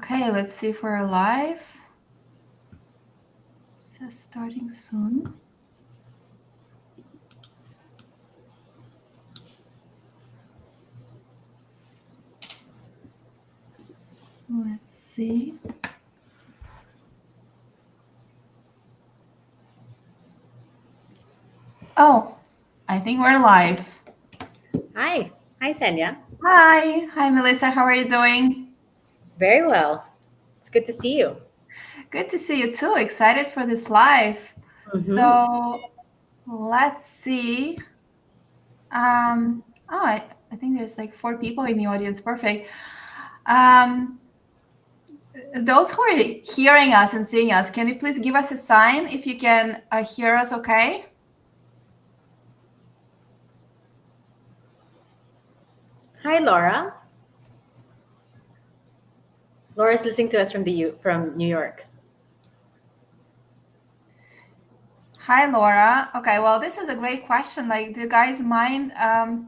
Okay, let's see if we're live. It says starting soon. Let's see. Oh, I think we're live. Hi. Hi, Senya. Hi, Melissa. How are you doing? Very well. It's good to see you. Good to see you too. Excited for this live. So let's see. I think there's like 4 people in the audience. Perfect. Those who are hearing us and seeing us, can you please give us a sign if you can hear us okay? Hi, Laura. Laura's listening to us from New York. Hi, Laura. Okay, well, this is a great question. Like, do you guys mind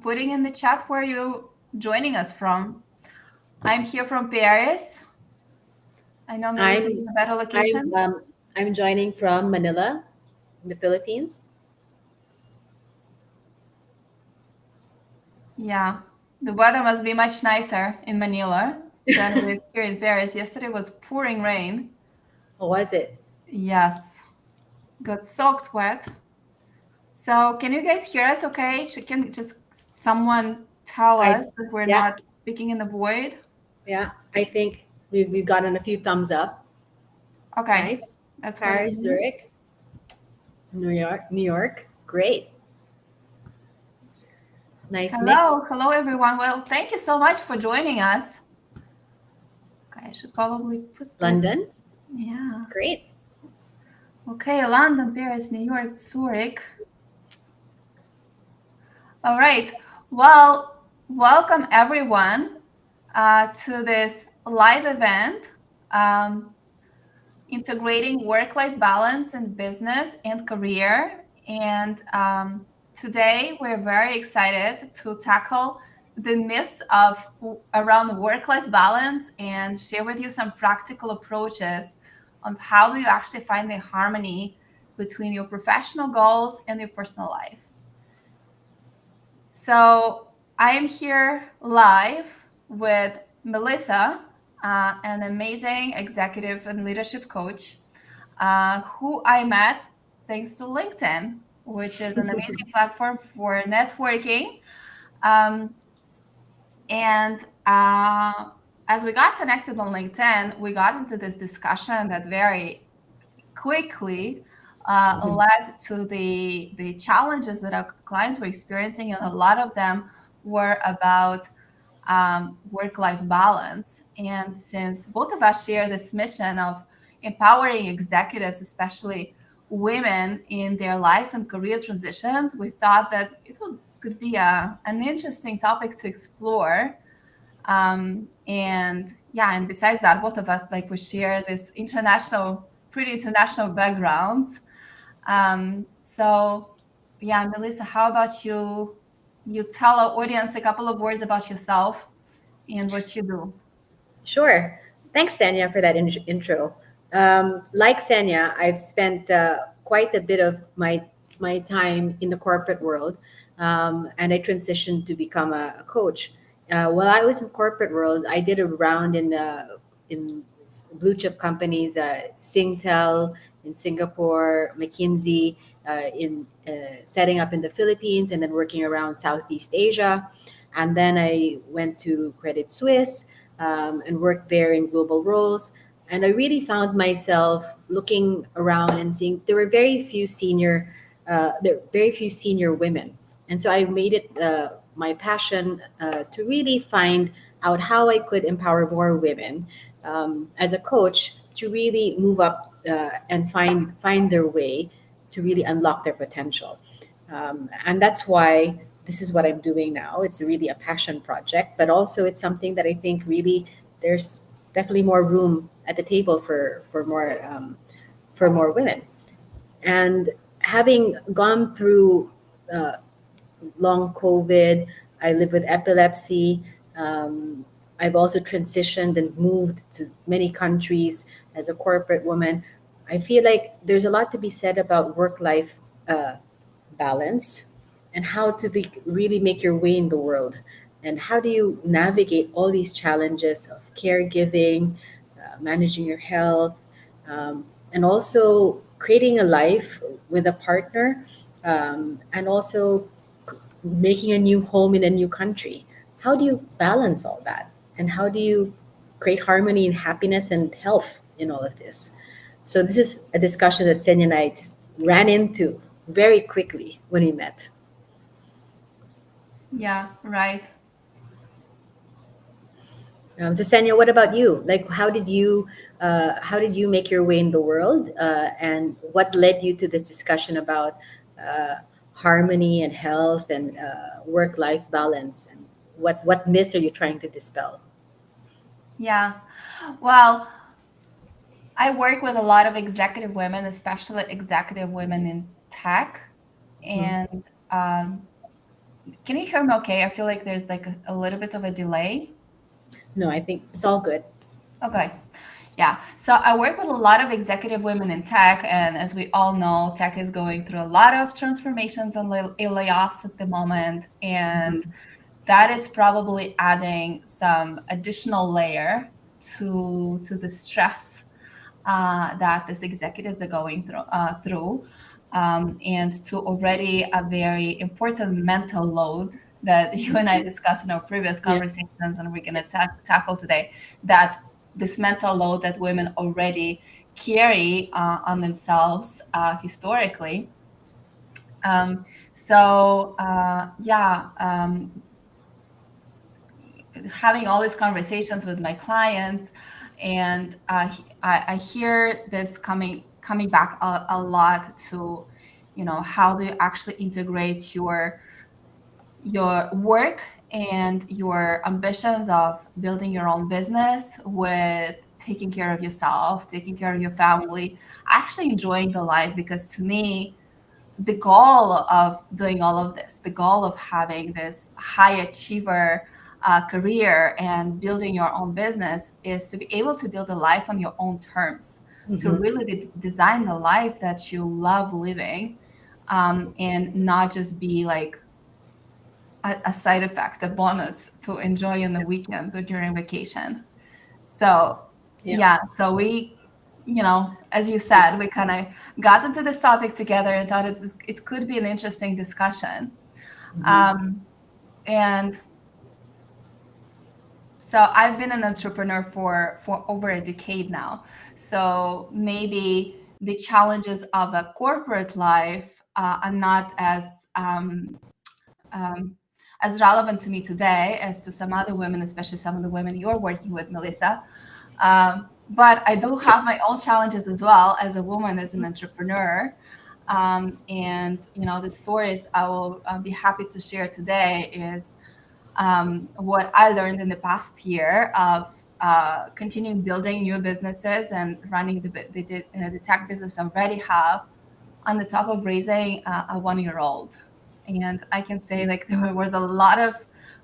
putting in the chat where you joining us from? I'm here from Paris. I know Melissa is a better location. I'm joining from Manila, in the Philippines. Yeah, the weather must be much nicer in Manila than it is here in Paris. Yesterday was pouring rain. Or was it? Yes, got soaked wet. So can you guys hear us okay? Can just someone tell us that we're not speaking in the void? Yeah, I think we've gotten a few thumbs up. Okay. Nice. That's Paris, Zurich, New York. Great. Nice mix. Hello everyone. Well, thank you so much for joining us. Okay, I should probably put this. London. Yeah. Great. Okay, London, Paris, New York, Zurich. All right. Well, welcome everyone to this live event, integrating work-life balance in business and career. And today we're very excited to tackle the myths around work-life balance and share with you some practical approaches on how do you actually find the harmony between your professional goals and your personal life. So I am here live with Melissa, an amazing executive and leadership coach, who I met thanks to LinkedIn, which is an amazing platform for networking. As we got connected on LinkedIn, we got into this discussion that very quickly led to the challenges that our clients were experiencing, and a lot of them were about work-life balance. And since both of us share this mission of empowering executives, especially women, in their life and career transitions, we thought that could be an interesting topic to explore. And besides that, both of us, like, we share this pretty international backgrounds. So yeah, Melissa, how about you tell our audience a couple of words about yourself and what you do? Sure. Thanks, Senya, for that intro. Like Senya, I've spent quite a bit of my time in the corporate world, and I transitioned to become a coach. While I was in corporate world, I did a round in blue chip companies, Singtel in Singapore, McKinsey in setting up in the Philippines, and then working around Southeast Asia. And then I went to Credit Suisse and worked there in global roles. And I really found myself looking around and seeing there were very few senior women, and so I made it my passion to really find out how I could empower more women as a coach to really move up and find their way to really unlock their potential. And that's why this is what I'm doing now. It's really a passion project, but also it's something that I think really there's definitely more room at the table for more women. And having gone through long COVID, I live with epilepsy. I've also transitioned and moved to many countries as a corporate woman. I feel like there's a lot to be said about work life balance and how to really make your way in the world. And how do you navigate all these challenges of caregiving, managing your health, and also creating a life with a partner, and also making a new home in a new country. How do you balance all that? And how do you create harmony and happiness and health in all of this? So this is a discussion that Senya and I just ran into very quickly when we met. Yeah, right. So Senya, what about you? Like, how did you make your way in the world, and what led you to this discussion about uh, harmony and health and work-life balance? And what myths are you trying to dispel? Yeah. Well, I work with a lot of executive women, especially executive women in tech. Mhm. And can you hear me okay? I feel like there's like a little bit of a delay. No, I think it's all good. Okay. Yeah. So I work with a lot of executive women in tech. And as we all know, tech is going through a lot of transformations and layoffs at the moment. And Mhm. that is probably adding some additional layer to the stress that these executives are going through, and to already a very important mental load that you and I discussed in our previous Yeah. conversations, and we're going to tackle today. That this mental load that women already carry on themselves historically. Having all these conversations with my clients, and I hear this coming back a lot to, how do you actually integrate your work and your ambitions of building your own business with taking care of yourself, taking care of your family, actually enjoying the life. Because to me, the goal of doing all of this, the goal of having this high achiever career and building your own business, is to be able to build a life on your own terms, to Hmm. really design the life that you love living, and not just be like a side effect, a bonus to enjoy on the weekends or during vacation. So, Yeah. yeah, so we, as you said, we kind of got into this topic together and thought it could be an interesting discussion. Hmm. Um, and so I've been an entrepreneur for over a decade now. So maybe the challenges of a corporate life are not um, as relevant to me today as to some other women, especially some of the women you're working with, Melissa. But I do have my own challenges as well as a woman, as an entrepreneur. And the stories I will be happy to share today is what I learned in the past year of continuing building new businesses and running the tech business I already have, on the top of raising a 1-year-old. And I can say, like, there was a lot of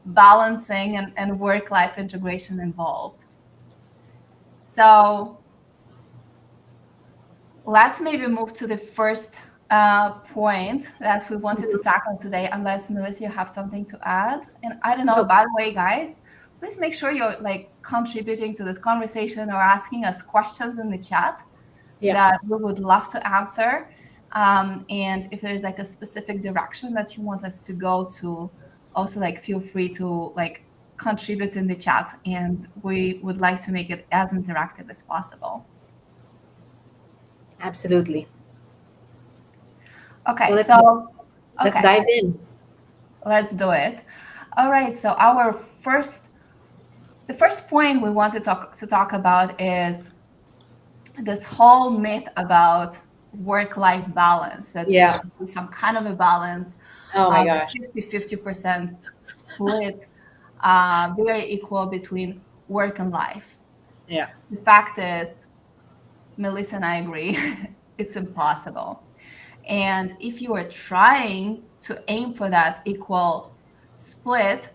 balancing and work-life integration involved. So let's maybe move to the first point that we wanted to tackle today, unless, Melissa, you have something to add. And I don't know, No. by the way, guys, please make sure you're like contributing to this conversation or asking us questions in the chat Yeah. that we would love to answer. And if there's like a specific direction that you want us to go to, also like feel free to like contribute in the chat, and we would like to make it as interactive as possible. Absolutely. So Okay, let's go. so Let's okay, dive in. let's do it. All right, so the first point we want to talk about is this whole myth about work-life balance, that there Yeah. should be some kind of a balance Oh my of gosh. a 50% split, very equal between work and life. Yeah. The fact is, Melissa and I agree, it's impossible. And if you are trying to aim for that equal split,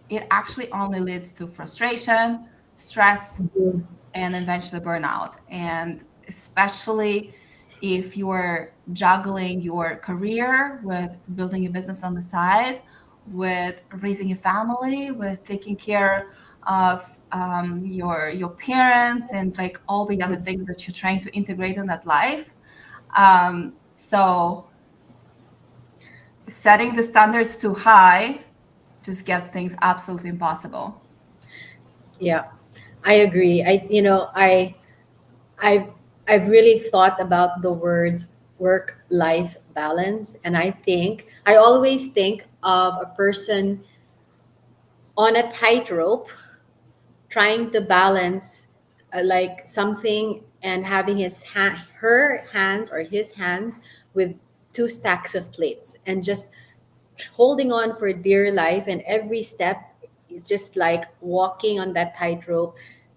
it actually only leads to frustration, stress, Mhm. and eventually burnout. And especially if you're juggling your career with building a business on the side, with raising a family, with taking care of your parents, and like all the other things that you're trying to integrate in that life. So setting the standards too high just gets things absolutely impossible. Yeah, I agree. I've I've really thought about the words work life balance, and I always think of a person on a tightrope trying to balance like something and having her hands or his hands with two stacks of plates and just holding on for dear life, and every step is just like walking on that tightrope.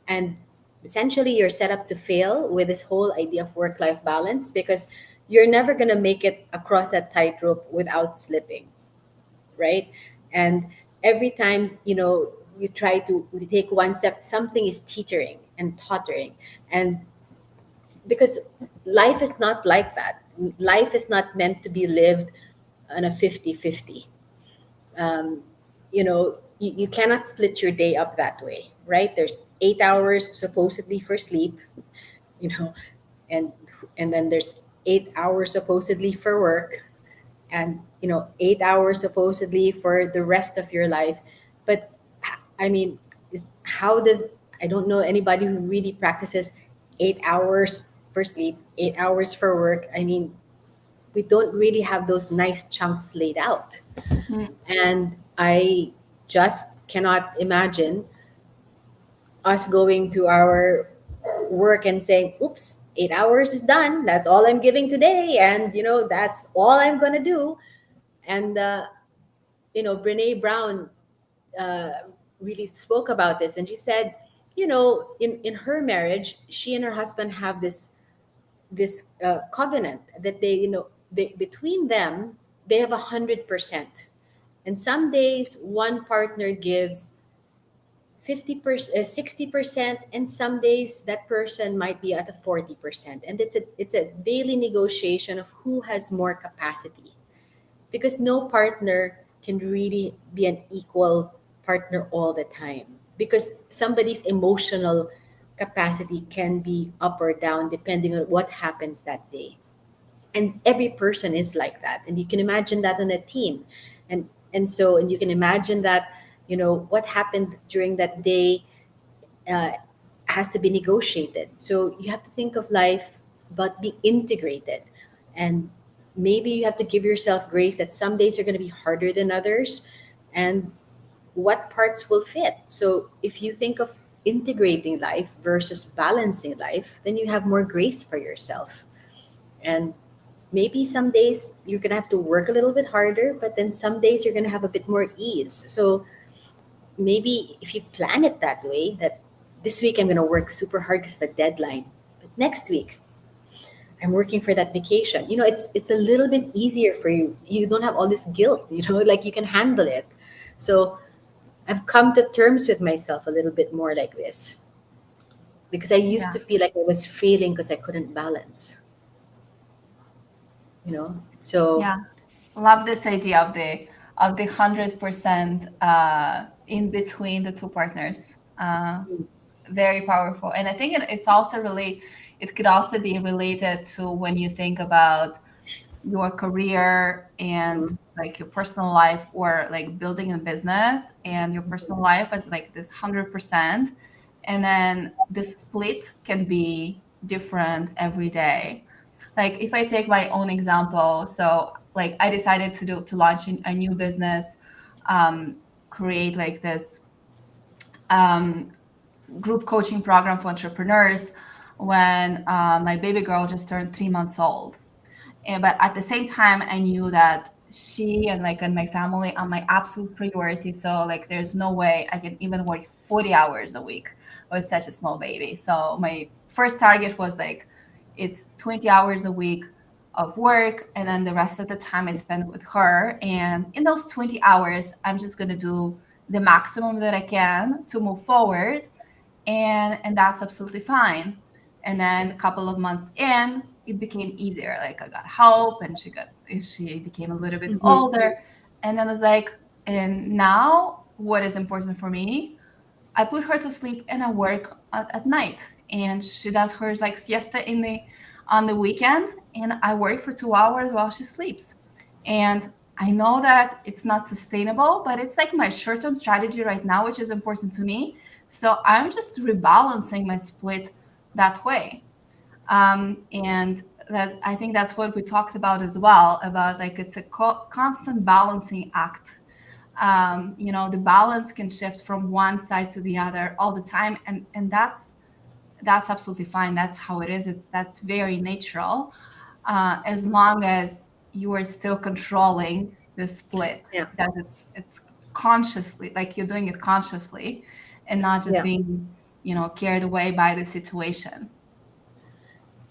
And essentially you're set up to fail with this whole idea of work life balance, because you're never going to make it across that tightrope without slipping, right? And every time, you try to take one step, something is teetering and tottering. And because life is not like that. Life is not meant to be lived on a 50-50. um, you cannot split your day up that way, right? There's 8 hours supposedly for sleep, you know and then there's 8 hours supposedly for work, and 8 hours supposedly for the rest of your life. But I mean, how does I don't know anybody who really practices 8 hours for sleep, 8 hours for work. I mean, we don't really have those nice chunks laid out. Mm. And I just cannot imagine us going to our work and saying, oops, 8 hours is done. That's all I'm giving today. And, that's all I'm going to do. And, Brene Brown uh, really spoke about this. And she said, in her marriage, she and her husband have this covenant that between them, they have 100%. And some days one partner gives 50%, 60%, and some days that person might be at a 40%. And it's a daily negotiation of who has more capacity, because no partner can really be an equal partner all the time, because somebody's emotional capacity can be up or down depending on what happens that day. And every person is like that, and you can imagine that on a team. And you can imagine that what happened during that day uh, has to be negotiated. So you have to think of life but be integrated. And maybe you have to give yourself grace that some days are going to be harder than others, and what parts will fit. So if you think of integrating life versus balancing life, then you have more grace for yourself. And maybe some days you're going to have to work a little bit harder, but then some days you're going to have a bit more ease. So maybe if you plan it that way, that this week I'm going to work super hard because of a deadline, but next week I'm working for that vacation. It's a little bit easier for you. You don't have all this guilt, like you can handle it. So I've come to terms with myself a little bit more like this, because I used Yeah. to feel like I was failing because I couldn't balance, so Yeah. Love this idea of the 100% in between the two partners. Very powerful, and I think it's also really, it could also be related to when you think about your career and mhm, like your personal life, or like building a business and your personal life as like this 100%, and then the split can be different every day. Like if I take my own example, so like I decided to launch a new business, create like this um, group coaching program for entrepreneurs when my baby girl just turned 3 months old. And but at the same time, I knew that she and my family are my absolute priority. So like there's no way I can even work 40 hours a week with such a small baby. So my first target was like it's 20 hours a week of work, and then the rest of the time I spend with her. And in those 20 hours, I'm just gonna do the maximum that I can to move forward, and that's absolutely fine. And then a couple of months in, it became easier. Like I got help, and she became a little bit Mm-hmm. older, and then I was like, and now what is important for me? I put her to sleep and I work at night, and she does her like siesta in the on the weekend, and I work for 2 hours while she sleeps. And I know that it's not sustainable, but it's like my short-term strategy right now, which is important to me. So I'm just rebalancing my split that way. And that I think that's what we talked about as well, about like it's a constant balancing act. The balance can shift from one side to the other all the time, and that's absolutely fine. That's how it is. That's very natural, as long as you are still controlling the split, Yeah. that it's consciously, like you're doing it consciously, and not just Yeah. being carried away by the situation.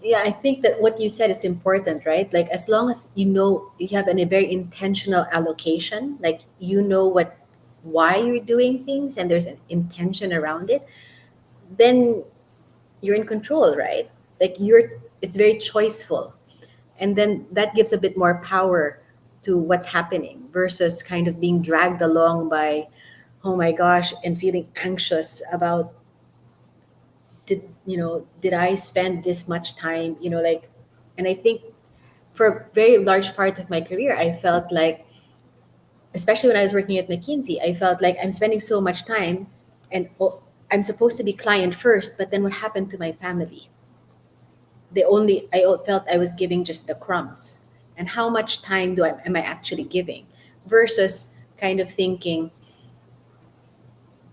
Yeah, I think that what you said is important, right? Like as long as you know you have a very intentional allocation, like you know what why you're doing things and there's an intention around it, then you're in control, right? Like it's very choiceful. And then that gives a bit more power to what's happening versus kind of being dragged along by, oh my gosh, and feeling anxious about did I spend this much time, like, and I think for a very large part of my career, I felt like, especially when I was working at McKinsey, I felt like I'm spending so much time and I'm supposed to be client first, but then what happened to my family? I felt I was giving just the crumbs. And how much time am I actually giving? Versus kind of thinking,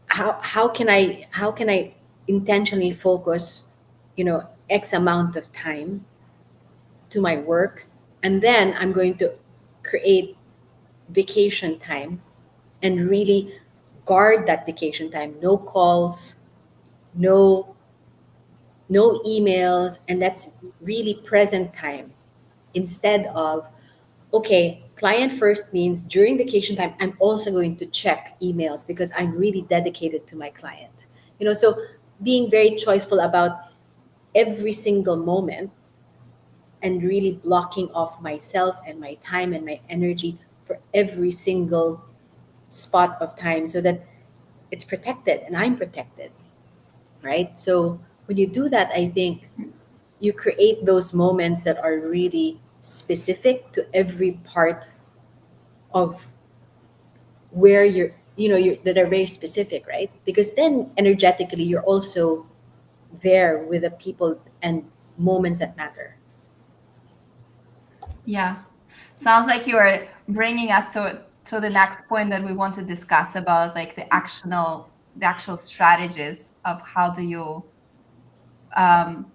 how can I intentionally focus, X amount of time to my work, and then I'm going to create vacation time and really guard that vacation time. No calls, no no emails, and that's really present time instead of, okay, client first means during vacation time I'm also going to check emails because I'm really dedicated to my client. So being very choiceful about every single moment and really blocking off myself and my time and my energy for every single spot of time so that it's protected and I'm protected, right? So when you do that, I think you create those moments that are really specific to every part of where you're that are very specific, right? Because then energetically you're also there with the people and moments that matter. Yeah. Sounds like you are bringing us to the next point that we want to discuss about like the actual strategies of how do you um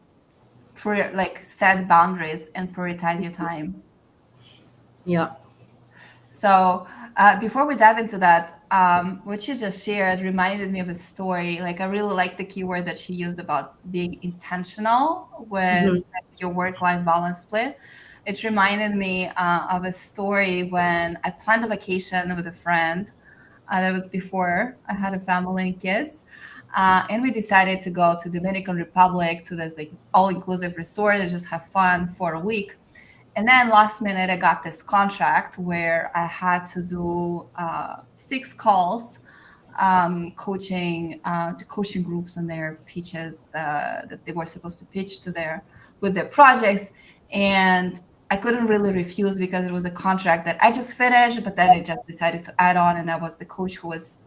like set boundaries and prioritize your time. Yeah. So before we dive into that, what you just shared reminded me of a story. Like I really like the keyword that she used about being intentional with Hmm. like, your work-life balance split. It reminded me of a story when I planned a vacation with a friend. That was before I had a family and kids. And we decided to go to Dominican Republic to this like all-inclusive resort and just have fun for a week. And then last minute, I got this contract where I had to do 6 calls, coaching groups on their pitches that they were supposed to pitch to with their projects. And I couldn't really refuse because it was a contract that I just finished, but then I just decided to add on. And I was the coach who was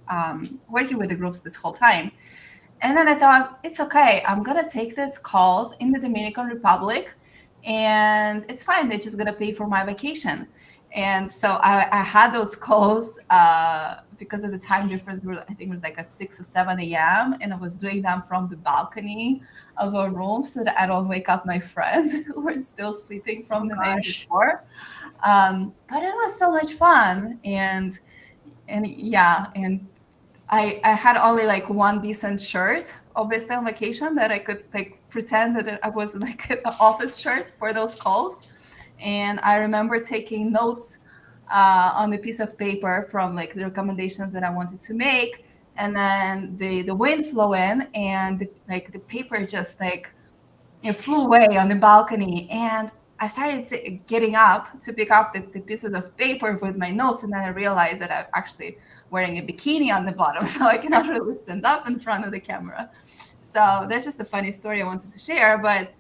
working with the groups this whole time. And then I thought, it's okay. I'm going to take these calls in the Dominican Republic and it's fine. They're just going to pay for my vacation. And so I had those calls because of the time difference. I think it was like at 6 or 7 a.m. And I was doing them from the balcony of a room so that I don't wake up my friends who were still sleeping Oh from the night gosh. before. But it was so much fun. And yeah, and I had only like one decent shirt, obviously on vacation, that I could like pretend that I was like an office shirt for those calls. And I remember taking notes on a piece of paper from like the recommendations that I wanted to make. And then the wind flew in, and the paper just like it flew away on the balcony. And I started getting up to pick up the pieces of paper with my notes, and then I realized that I'm actually wearing a bikini on the bottom, so I cannot really stand up in front of the camera. So that's just a funny story I wanted to share, but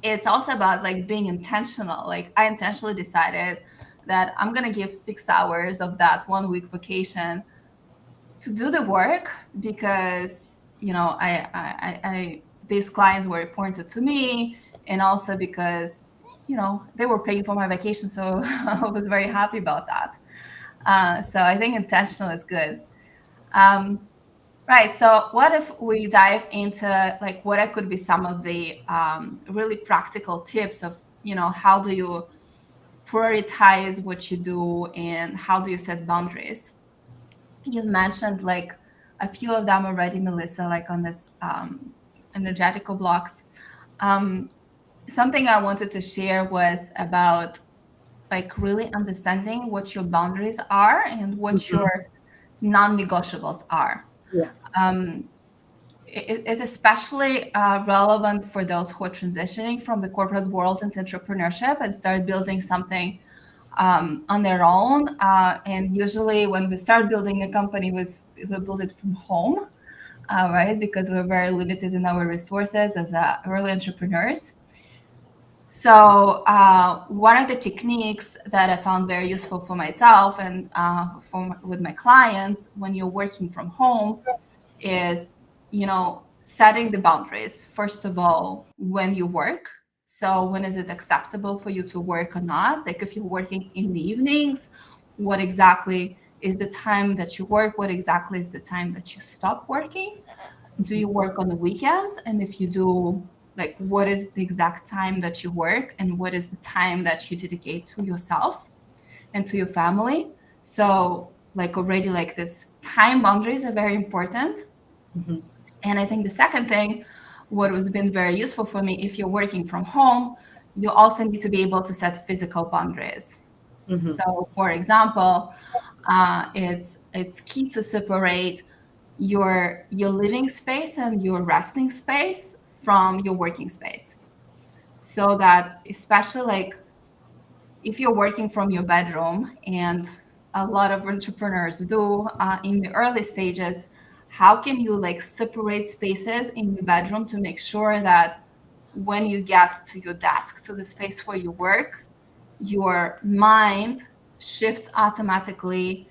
it's also about like being intentional. Like I intentionally decided that I'm gonna give 6 hours of that 1 week vacation to do the work, because I these clients were important to me, and also because they were paying for my vacation, so I was very happy about that. So I think intentional is good. Right. So what if we dive into like what could be some of the really practical tips of how do you prioritize what you do, and how do you set boundaries? You've mentioned like a few of them already, Melissa, like on this energetical blocks. Something I wanted to share was about like really understanding what your boundaries are and what Mhm. your non-negotiables are. Yeah. Um, it especially relevant for those who are transitioning from the corporate world into entrepreneurship and start building something on their own. And usually, when we start building a company, we build it from home, right? Because we're very limited in our resources as early entrepreneurs. So, one of the techniques that I found very useful for myself and with my clients when you're working from home is, setting the boundaries. First of all, when you work. So when is it acceptable for you to work or not? Like if you're working in the evenings, what exactly is the time that you work? What exactly is the time that you stop working? Do you work on the weekends? And if you do, like what is the exact time that you work, and what is the time that you dedicate to yourself and to your family? So like already like this time boundaries are very important. Mhm. And I think the second thing, what has been very useful for me, if you're working from home, you also need to be able to set physical boundaries. Mhm. So, for example, it's key to separate your living space and your resting space from your working space, so that especially like if you're working from your bedroom, and a lot of entrepreneurs do in the early stages, how can you like separate spaces in your bedroom to make sure that when you get to your desk, to the space where you work, your mind shifts automatically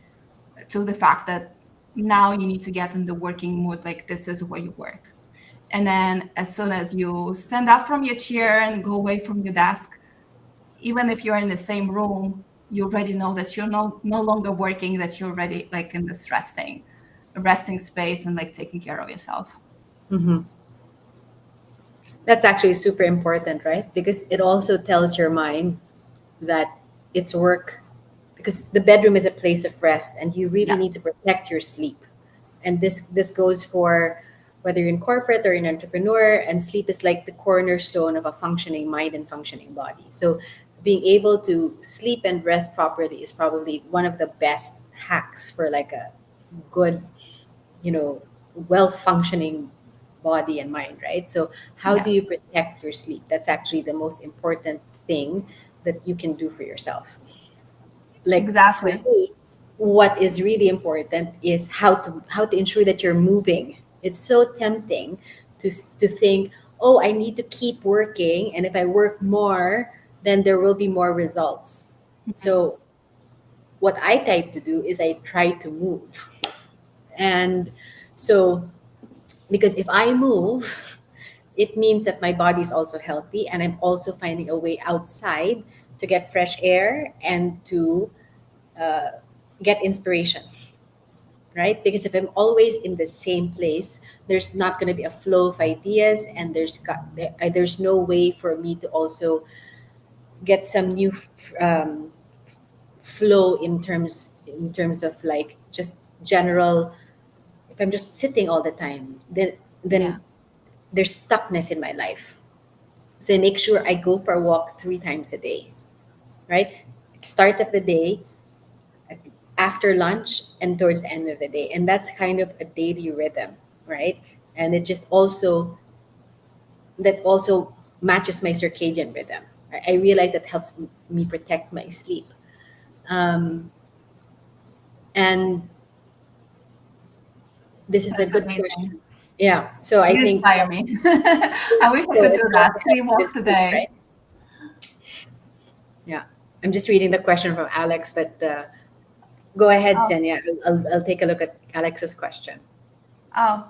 to the fact that now you need to get in the working mood, like this is where you work. And then as soon as you stand up from your chair and go away from your desk, even if you're in the same room, you already know that you're no longer working, that you're already like in this resting space and like taking care of yourself. Mhm. That's actually super important, right? Because it also tells your mind that it's work, because the bedroom is a place of rest and you really Yeah. need to protect your sleep. And this goes for whether you're in corporate or an entrepreneur, and sleep is like the cornerstone of a functioning mind and functioning body. So being able to sleep and rest properly is probably one of the best hacks for like a good, you know, well functioning body and mind, right? So how Yeah, do you protect your sleep? That's actually the most important thing that you can do for yourself. Like for exactly. me, what is really important is how to ensure that you're moving. It's so tempting to think, oh, I need to keep working, and if I work more, then there will be more results. Mhm. So what I try to do is I try to move. And so, because if I move, it means that my body is also healthy, and I'm also finding a way outside to get fresh air and to get inspiration, right? Because if I'm always in the same place, there's not going to be a flow of ideas, and there's no way for me to also get some new flow in terms of like just general. If I'm just sitting all the time, then Yeah. there's stuckness in my life. So I make sure I go for a walk 3 times a day, right? Start of the day, after lunch and towards the end of the day. And that's kind of a daily rhythm, right? And it just also, that also matches my circadian rhythm. I realize that helps me protect my sleep. Um, and this is a That's good amazing. question. Yeah. So I You think inspire me. I wish I so could it do that. also 3 walks helps a with sleep, day. right? Yeah. I'm just reading the question from Alex, but go ahead, Oh, Senya. I'll take a look at Alex's question. oh,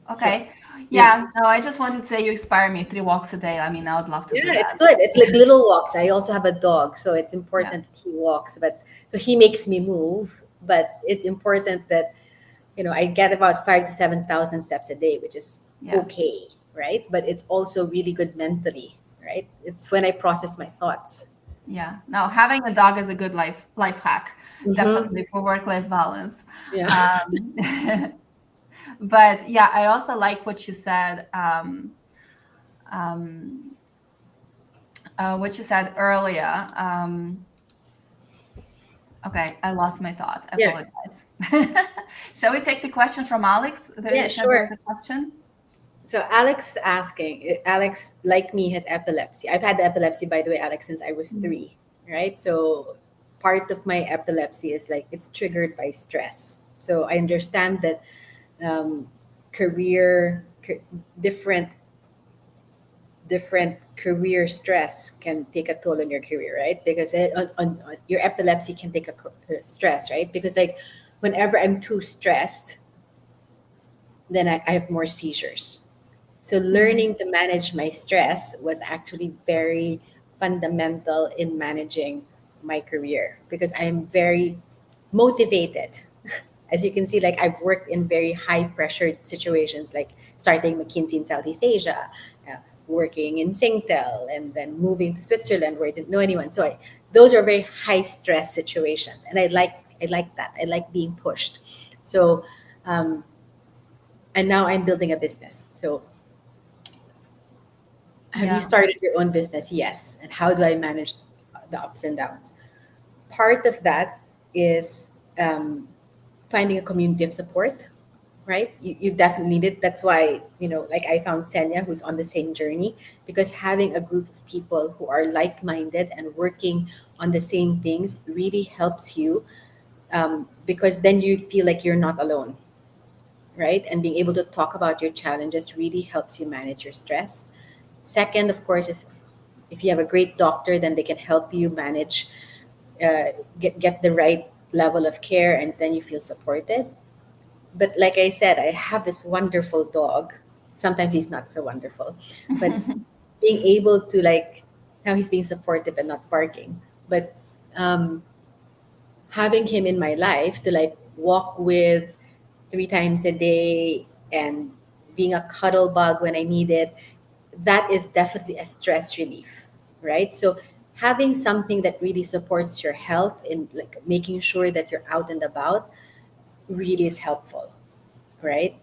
So, okay. yeah. Yeah, no, I just wanted to say you inspire me. 3 walks a day. I mean, I would love to do Yeah, it's that. good. It's like little walks. I also have a dog, so it's Yeah, important that he walks. But so he makes me move. But it's important that I get about 5 to 7,000 steps a day, which is yeah, okay, right? But it's also really good mentally, right? It's when I process my thoughts. yeah. No, having a dog is a good life hack, Mm-hmm. definitely for work-life balance. Yeah. Um, but yeah, I also like what you said. Um, what you said earlier. Okay, I lost my thought. I Yeah. apologize. Shall we take the question from Alex? Yeah. You said there Sure. was a question. So Alex asking, Alex, like me, has epilepsy. I've had epilepsy, by the way, Alex, since I was Mm. 3, right? So part of my epilepsy is like it's triggered by stress. So I understand that um, career, different career stress can take a toll on your career, right? Because on your epilepsy can take stress, right? Because like whenever I'm too stressed, then I have more seizures. So Mhm. learning to manage my stress was actually very fundamental in managing my career because I am very motivated. As you can see, like I've worked in very high pressured situations, like starting McKinsey in Southeast Asia, working in Singtel, and then moving to Switzerland where I didn't know anyone. So those are very high stress situations, and I like that. I like being pushed. So, um, and now I'm building a business. So have you Yeah, started your own business? Yes. And how do I manage the ups and downs? Part of that is finding a community of support, right? You definitely need it. That's why, like I found Senya, who's on the same journey, because having a group of people who are like minded and working on the same things really helps you because then you feel like you're not alone, right? And being able to talk about your challenges really helps you manage your stress. Second, of course, is if you have a great doctor, then they can help you manage, get the right level of care, and then you feel supported. But like I said, I have this wonderful dog. Sometimes he's not so wonderful, but being able to like now he's being supportive and not barking, but um, having him in my life to like walk with 3 times a day and being a cuddle bug when I need it, that is definitely a stress relief, right? So having something that really supports your health in like making sure that you're out and about really is helpful, right?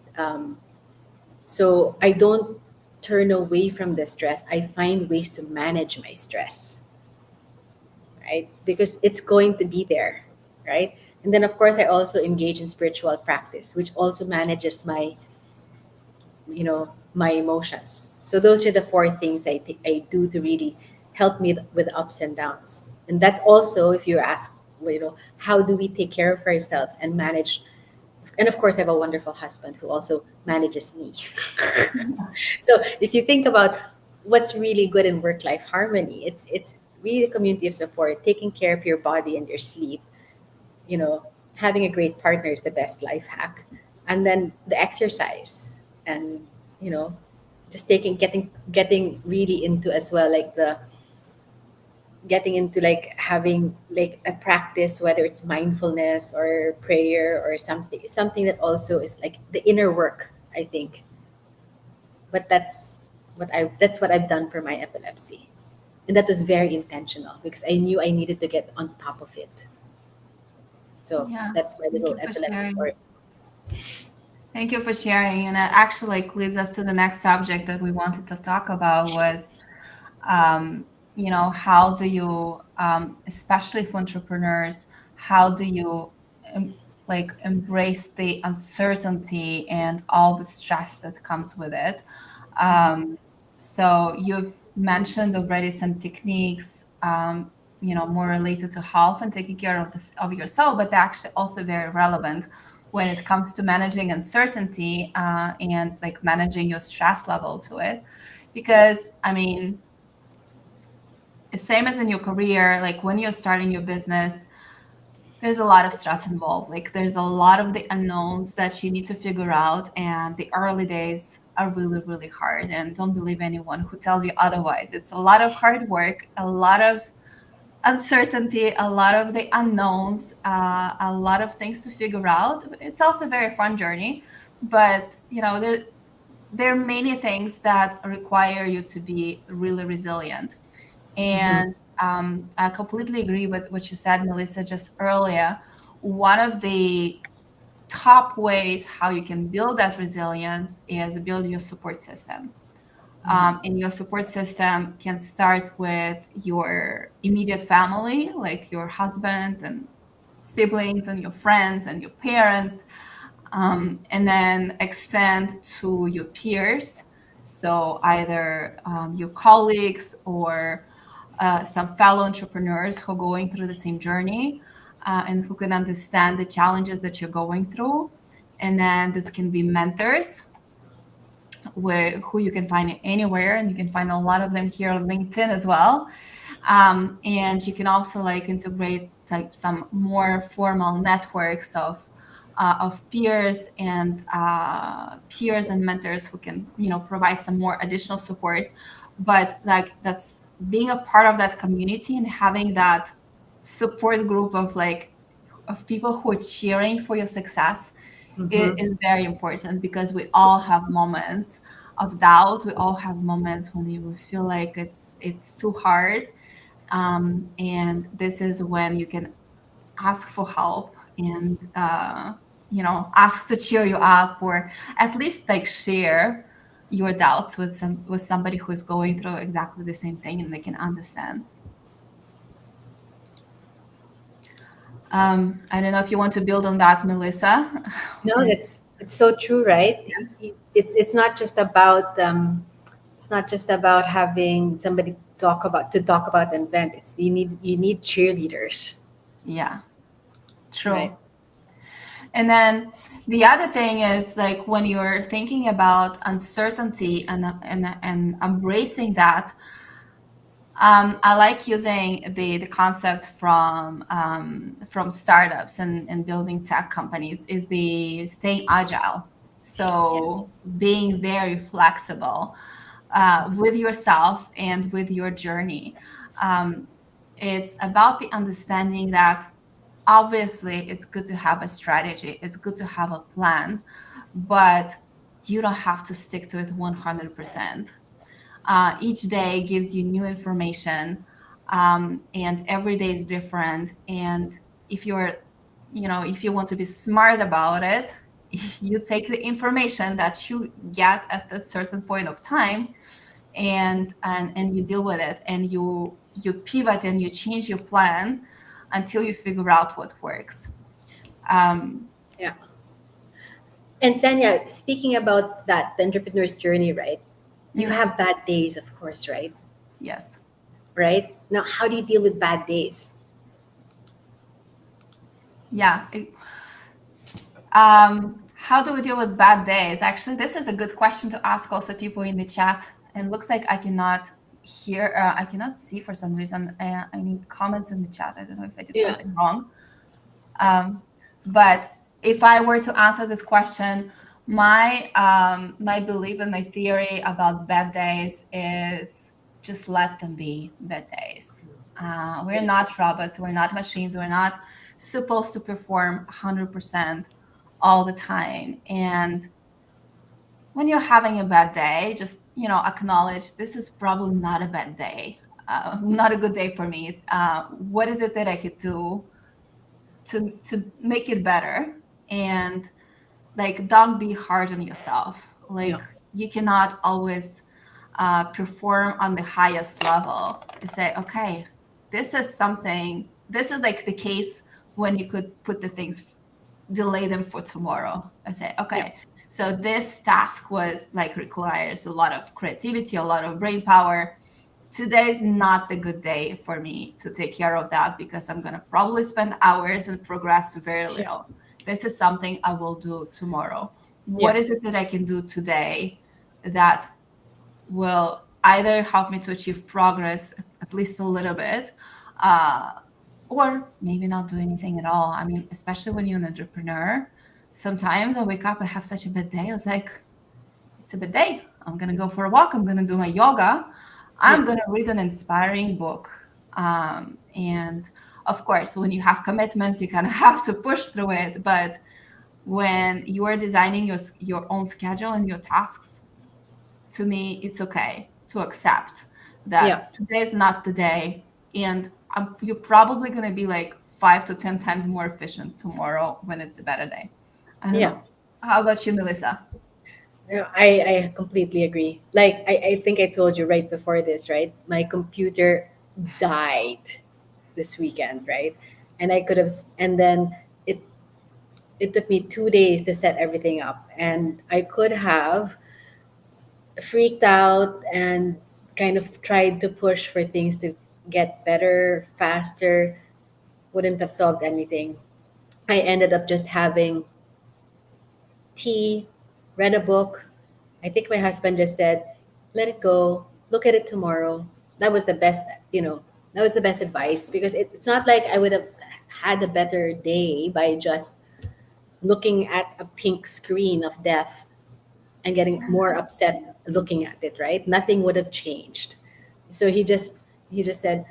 So I don't turn away from the stress. I find ways to manage my stress, right? Because it's going to be there, right? And then, of course, I also engage in spiritual practice, which also manages my emotions. So those are the 4 things I do to really help me with ups and downs. And that's also, if you ask, how do we take care of ourselves and manage? And of course, I have a wonderful husband who also manages me. So if you think about what's really good in work-life harmony, it's really a community of support, taking care of your body and your sleep. Having a great partner is the best life hack, and then the exercise, and you know, just getting really into as well, like the getting into like having like a practice, whether it's mindfulness or prayer or something that also is like the inner work, I think. But that's what I've done for my epilepsy. And that was very intentional because I knew I needed to get on top of it. So yeah. that's my Thank little you for epilepsy sharing. story. Thank you for sharing. And that actually like leads us to the next subject that we wanted to talk about was how do you, especially for entrepreneurs, how do you embrace the uncertainty and all the stress that comes with it? So you've mentioned already some techniques, more related to health and taking care of this of yourself, but they're actually also very relevant when it comes to managing uncertainty, and like managing your stress level to it. Because I mean, same as in your career, like when you're starting your business, there's a lot of stress involved. Like there's a lot of the unknowns that you need to figure out, and the early days are really, really hard. And don't believe anyone who tells you otherwise. It's a lot of hard work, a lot of uncertainty, a lot of the unknowns, a lot of things to figure out. It's also a very fun journey, but there are many things that require you to be really resilient. Mm-hmm. And I completely agree with what you said, Melissa, just earlier. One of the top ways how you can build that resilience is build your support system. And your support system can start with your immediate family, like your husband and siblings and your friends and your parents, and then extend to your peers. So either your colleagues or some fellow entrepreneurs who are going through the same journey, and who can understand the challenges that you're going through. And then this can be mentors, who you can find anywhere, and you can find a lot of them here on LinkedIn as well. And you can also like integrate like some more formal networks of peers and mentors who can provide some more additional support. But like that's being a part of that community and having that support group of people who are cheering for your success Mm-hmm. is very important, because we all have moments of doubt. We all have moments when we feel like it's too hard, and this is when you can ask for help and ask to cheer you up, or at least like share your doubts with somebody who is going through exactly the same thing, and they can understand. I don't know if you want to build on that, Melissa. No, that's it's so true, right? It's not just about having somebody talk about an event. It's you need cheerleaders, Yeah, right? true. And then the other thing is like when you're thinking about uncertainty and embracing that, I like using the concept from startups and building tech companies, is the staying agile. So Yes. being very flexible with yourself and with your journey. Um, it's about the understanding that obviously it's good to have a strategy, it's good to have a plan, but you don't have to stick to it 100%. Each day gives you new information, and every day is different. And if if you want to be smart about it, you take the information that you get at a certain point of time, and you deal with it, and you pivot and you change your plan until you figure out what works. um, Yeah. And Sanya, speaking about that, the entrepreneur's journey, right? You mhm, have bad days, of course, right? yes. Right? Now, how do you deal with bad days? Yeah. How do we deal with bad days? Actually, this is a good question to ask also people in the chat. And looks like I cannot hear, I cannot see for some reason. I need comments in the chat. I don't know if I did Yeah. something wrong. But if I were to answer this question, my belief and my theory about bad days is just let them be bad days. We're Yeah. not robots. We're not machines. We're not supposed to perform 100% all the time. And when you're having a bad day, just acknowledge this is probably not a bad day, not a good day for me. What is it that I could do to make it better? And like, don't be hard on yourself. Yeah. Like, you cannot always perform on the highest level. You say, okay, this is something, this is like the case when you could put the things, delay them for tomorrow. I say, okay, so this task was like requires a lot of creativity, a lot of brain power. Today is not the good day for me to take care of that because I'm going to probably spend hours and progress very little. This is something I will do tomorrow. What Yeah. is it that I can do today that will either help me to achieve progress at least a little bit, or maybe not do anything at all? I mean, especially when you're an entrepreneur, sometimes I wake up, I have such a bad day. I was like, it's a bad day. I'm going to go for a walk. I'm going to do my yoga. I'm Yeah. going to read an inspiring book. And of course, when you have commitments, you kind of have to push through it. But when you are designing your own schedule and your tasks, to me, it's okay to accept Yeah. that today is not the day. And you're probably going to be like 5 to 10 times more efficient tomorrow when it's a better day. I don't Yeah. know. How about you, Melissa? Yeah, I completely agree. Like I think I told you right before this, right? My computer died this weekend, right? And I could have, and then it it took me 2 days to set everything up, and I could have freaked out and kind of tried to push for things to get better faster. Wouldn't have solved anything. I ended up just having tea, read a book. I think my husband just said, let it go, look at it tomorrow. That was the best, that was the best advice because it's not like I would have had a better day by just looking at a pink screen of death and getting more upset looking at it, right? Nothing would have changed. So he just said,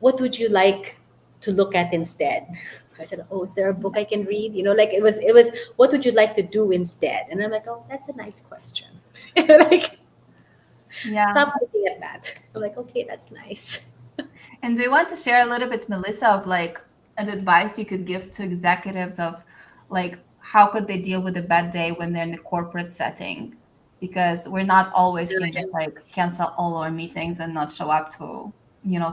what would you like to look at instead? I said, oh, is there a book I can read? Like it was what would you like to do instead? And I'm like, oh, that's a nice question. Like, Yeah. stop looking at that. I'm like, okay, that's nice. And do you want to share a little bit, Melissa, of like an advice you could give to executives of like how could they deal with a bad day when they're in the corporate setting? Because we're not always can just like cancel all our meetings and not show up to,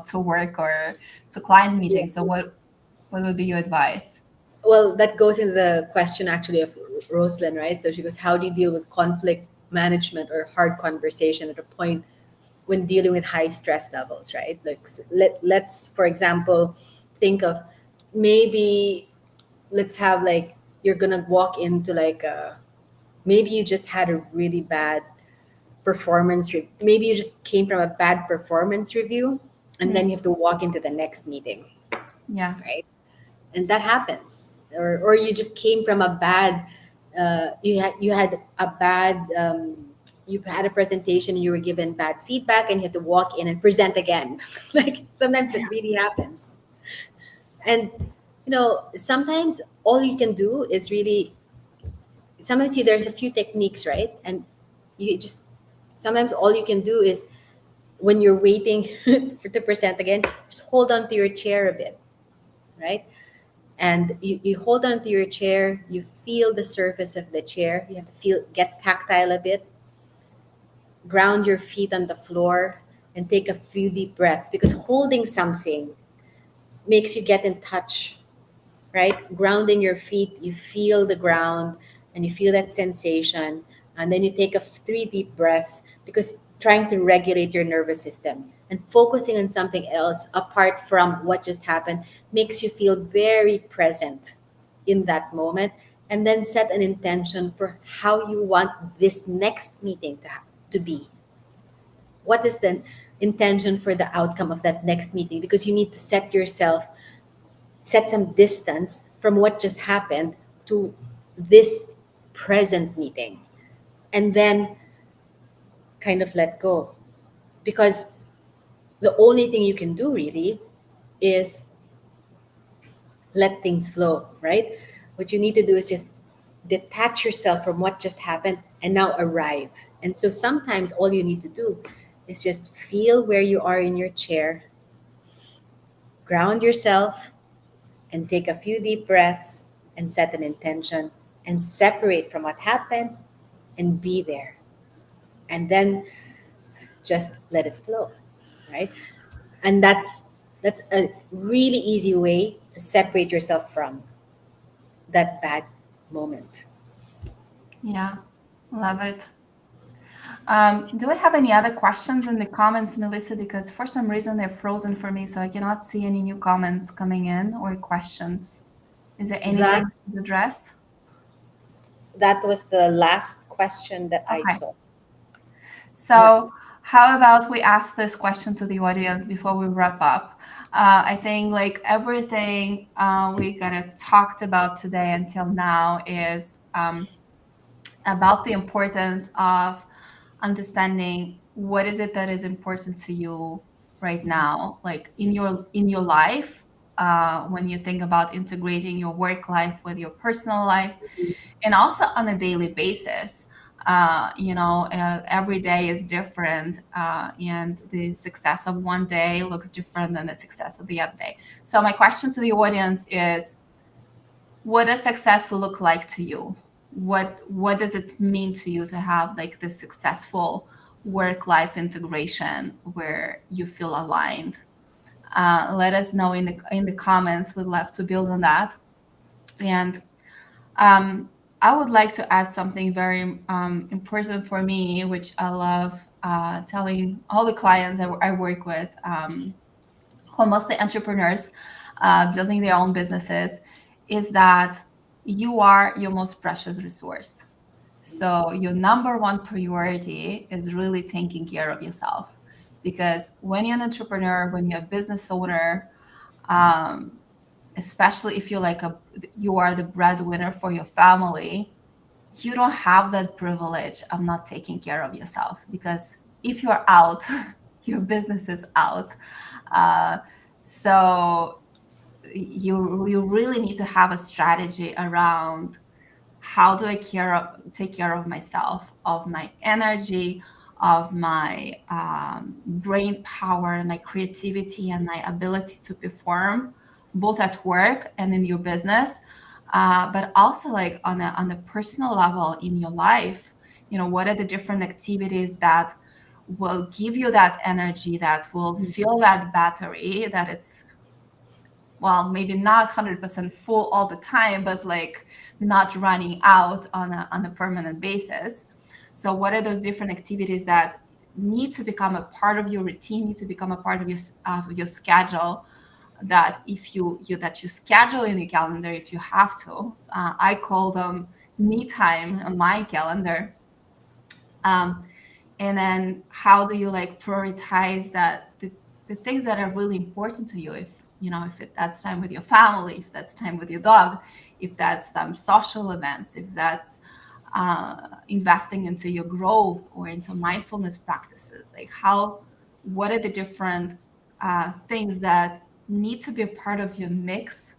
to work or to client Yeah. meetings. So what would be your advice? Well, that goes into the question actually of Rosalind, right? So she goes, how do you deal with conflict management or hard conversation at a point when dealing with high stress levels, right? Like let's for example think of, maybe let's have like, you're gonna walk into like maybe you just had a really bad maybe you just came from a bad performance review, and then Mm, you have to walk into the next meeting, yeah. right? And that happens. Or you just came from a bad you had a bad you had a presentation and you were given bad feedback and you had to walk in and present again. Like sometimes it really happens. And sometimes all you can do is really, sometimes there's a few techniques, right? And you just, sometimes all you can do is, when you're waiting to present again, just hold on to your chair a bit, right? And you hold on to your chair, you feel the surface of the chair, you have to get tactile a bit, ground your feet on the floor, and take a few deep breaths, because holding something makes you get in touch, right? Grounding your feet, you feel the ground and you feel that sensation. And then you take 3 deep breaths, because trying to regulate your nervous system and focusing on something else apart from what just happened makes you feel very present in that moment. And then set an intention for how you want this next meeting to be. What is the intention for the outcome of that next meeting? Because you need to set some distance from what just happened to this present meeting, and then kind of let go, because the only thing you can do really is let things flow, right? What you need to do is just detach yourself from what just happened and now arrive. And so sometimes all you need to do is just feel where you are in your chair, ground yourself, and take a few deep breaths and set an intention and separate from what happened and be there. And then just let it flow, right? And that's a really easy way to separate yourself from that bad moment. Yeah, love it. Do I have any other questions in the comments, Melissa? Because for some reason they're frozen for me, so I cannot see any new comments coming in or questions. Is there anything That to address? that was the last question that I Okay. saw. Yeah. So how about we ask this question to the audience before we wrap up? I think like everything we kind of talked about today until now is about the importance of understanding what is it that is important to you right now, like in your life, when you think about integrating your work life with your personal life, and also on a daily basis. Every day is different, and the success of one day looks different than the success of the other day. So my question to the audience is, what does success look like to you? What does it mean to you to have like this successful work life integration where you feel aligned? Let us know in the comments. We'd love to build on that. And I would like to add something very important for me, which I love telling all the clients I work with, who are mostly entrepreneurs, building their own businesses, is that you are your most precious resource. So your number one priority is really taking care of yourself. Because when you're an entrepreneur, when you're a business owner, um, especially if you are the breadwinner for your family, you don't have that privilege of not taking care of yourself, because if you're out, your business is out. Uh, so you really need to have a strategy around, how do I take care of myself, of my energy, of my brain power, and my creativity, and my ability to perform both at work and in your business, but also like on a personal level in your life. What are the different activities that will give you that energy, that will fill that battery, that it's, well, maybe not 100% full all the time, but like not running out on a permanent basis. So what are those different activities that need to become a part of your routine, need to become a part of your schedule, that if that you schedule in your calendar if you have to. I call them me time on my calendar. um, and then how do you like prioritize the things that are really important to you? If that's time with your family, if that's time with your dog, if that's some social events, if that's investing into your growth or into mindfulness practices, like what are the different things that need to be a part of your mix,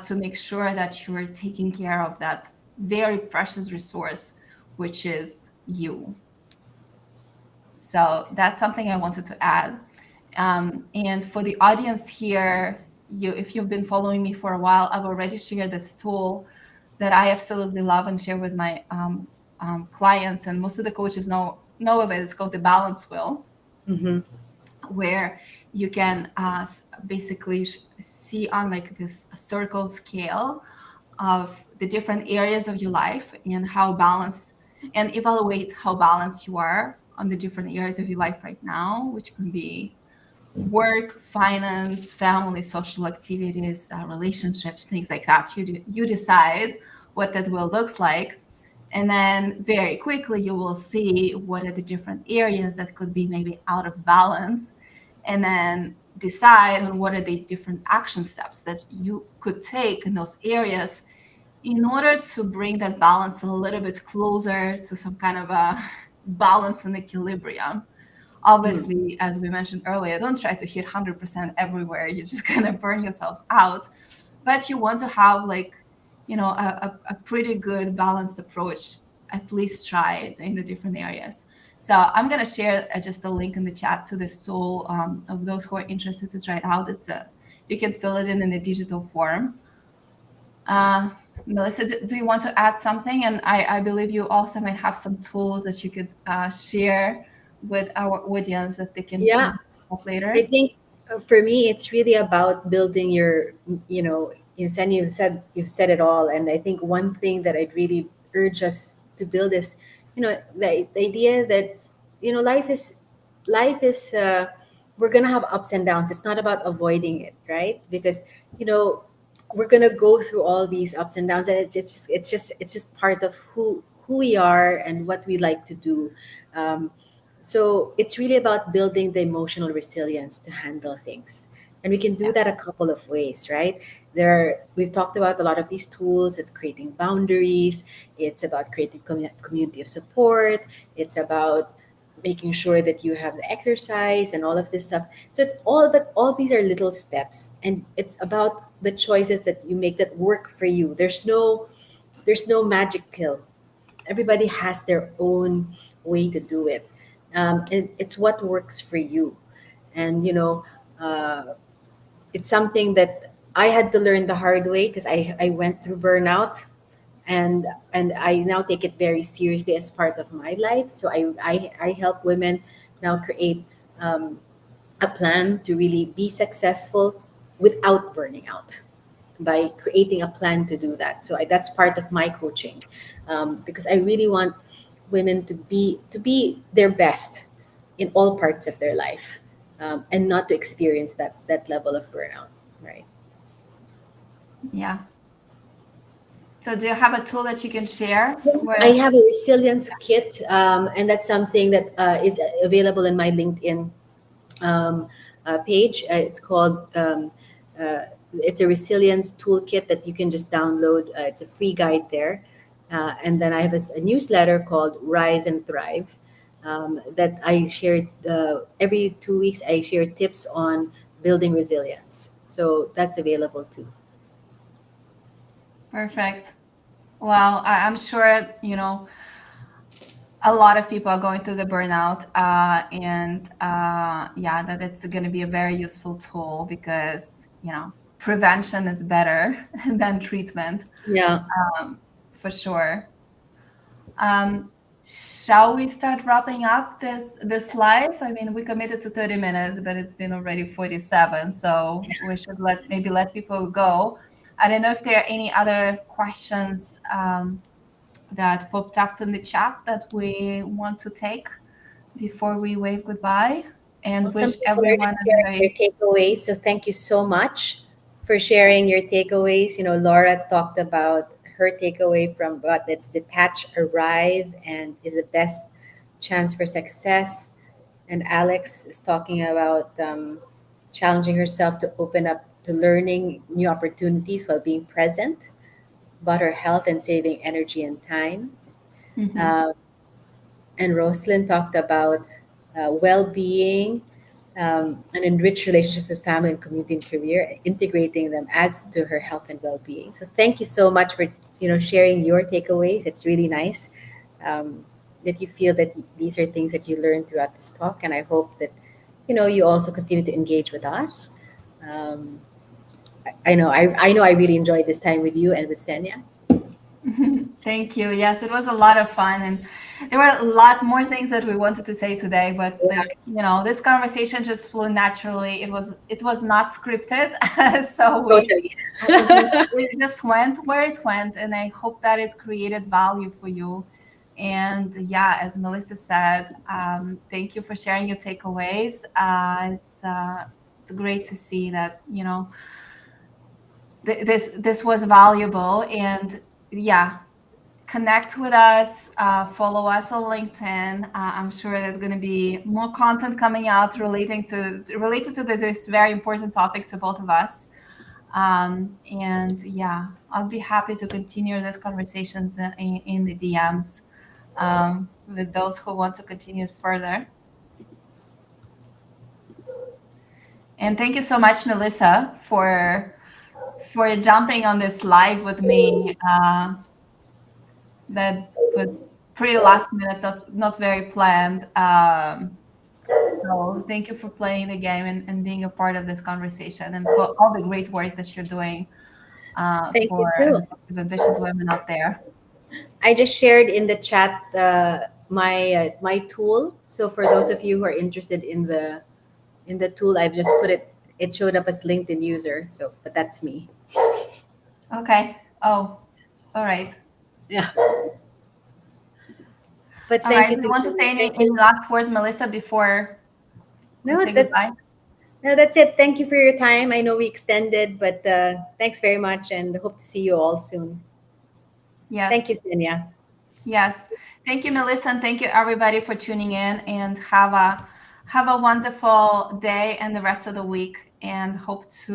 to make sure that you're taking care of that very precious resource, which is you. So that's something I wanted to add. And for the audience here, if you've been following me for a while, I've already shared this tool that I absolutely love and share with my clients, and most of the coaches know of it. It's called the balance wheel, Mm-hmm. where you can basically see on like this circle scale of the different areas of your life, and how balanced, and evaluate how balanced you are on the different areas of your life right now, which can be work, finance, family, social activities, relationships, things like that. You decide what that will looks like. And then very quickly, you will see what are the different areas that could be maybe out of balance. And then decide on what are the different action steps that you could take in those areas in order to bring that balance a little bit closer to some kind of a balance and equilibrium. Obviously, as we mentioned earlier, don't try to hit 100% everywhere. You're just going to burn yourself out. But you want to have a pretty good balanced approach. At least try it in the different areas. So I'm going to share just a link in the chat to this tool, of those who are interested to try it out. You can fill it in a digital form. Melissa, do you want to add something? And I believe you also might have some tools that you could share with our audience that they can Yeah, later? I think for me, it's really about building your, Sen, you've said it all, and I think one thing that I'd really urge us to build is, the idea that, life is we're gonna have ups and downs. It's not about avoiding it, right? Because you know we're gonna go through all these ups and downs, and it's just part of who we are and what we like to do. Um, so it's really about building the emotional resilience to handle things. And we can do Yeah. that a couple of ways, right? We've talked about a lot of these tools. It's creating boundaries. It's about creating community of support. It's about making sure that you have the exercise and all of this stuff. So but all these are little steps, and it's about the choices that you make that work for you. There's no magic pill. Everybody has their own way to do it, and it's what works for you. And it's something that I had to learn the hard way, because I went through burnout, and I now take it very seriously as part of my life. So I help women now create a plan to really be successful without burning out, by creating a plan to do that. So that's part of my coaching, because I really want women to be their best in all parts of their life, and not to experience that level of burnout. Right. Yeah. So do you have a tool that you can share I with? have a resilience kit, and that's something that is available in my LinkedIn page. It's called it's a resilience toolkit that you can just download. It's a free guide there. And then I have a newsletter called Rise and Thrive, that I share every 2 weeks. I share tips on building resilience. So that's available too. Perfect. Well, I'm sure, a lot of people are going through the burnout, and yeah, that it's going to be a very useful tool because, prevention is better than treatment, Yeah. for sure. Um, shall we start wrapping up this live? I mean, we committed to 30 minutes, but it's been already 47, so we should maybe let people go. I don't know if there are any other questions that popped up in the chat that we want to take before we wave goodbye and Well, some wish people are everyone just a sharing their very takeaways. So thank you so much for sharing your takeaways. Laura talked about her takeaway from what it's detach, arrive, and is the best chance for success. And Alex is talking about challenging herself to open up to learning new opportunities while being present about her health and saving energy and time. Mhm. Uh, and Roslyn talked about well-being, and enrich relationships with family and community and career. Integrating them adds to her health and well-being. So thank you so much for sharing your takeaways. It's really nice, that you feel that these are things that you learned throughout this talk, and I hope that you also continue to engage with us. Um, I know I really enjoyed this time with you and with Senya. Thank you. Yes, it was a lot of fun, and there were a lot more things that we wanted to say today, but Yeah, like, this conversation just flew naturally. It was not scripted. So we totally. we just we just went where it went, and I hope that it created value for you. And yeah, as Melissa said, thank you for sharing your takeaways. It's great to see that, this was valuable. And yeah, connect with us, follow us on LinkedIn. I'm sure there's going to be more content coming out related to this very important topic to both of us. And yeah, I'll be happy to continue these conversations in the DMs, with those who want to continue further. And thank you so much, Melissa, for jumping on this live with me. That was pretty last minute, not very planned. So thank you for playing the game and being a part of this conversation, and for all the great work that you're doing, Thank you for too. ambitious women out there. I just shared in the chat my tool. So for those of you who are interested in the tool, I've just put it. It showed up as LinkedIn user. So, but that's me. Okay. Oh, all right. Yeah. But All thank right. you Do to you want to say Thank any you. last words, Melissa, before we No, say goodbye? that's it. Thank you for your time. I know we extended, but thanks very much, and hope to see you all soon. Thank Yes. you, Senia. Yes. Thank you, Melissa, and thank you everybody for tuning in, and have a wonderful day and the rest of the week, and hope to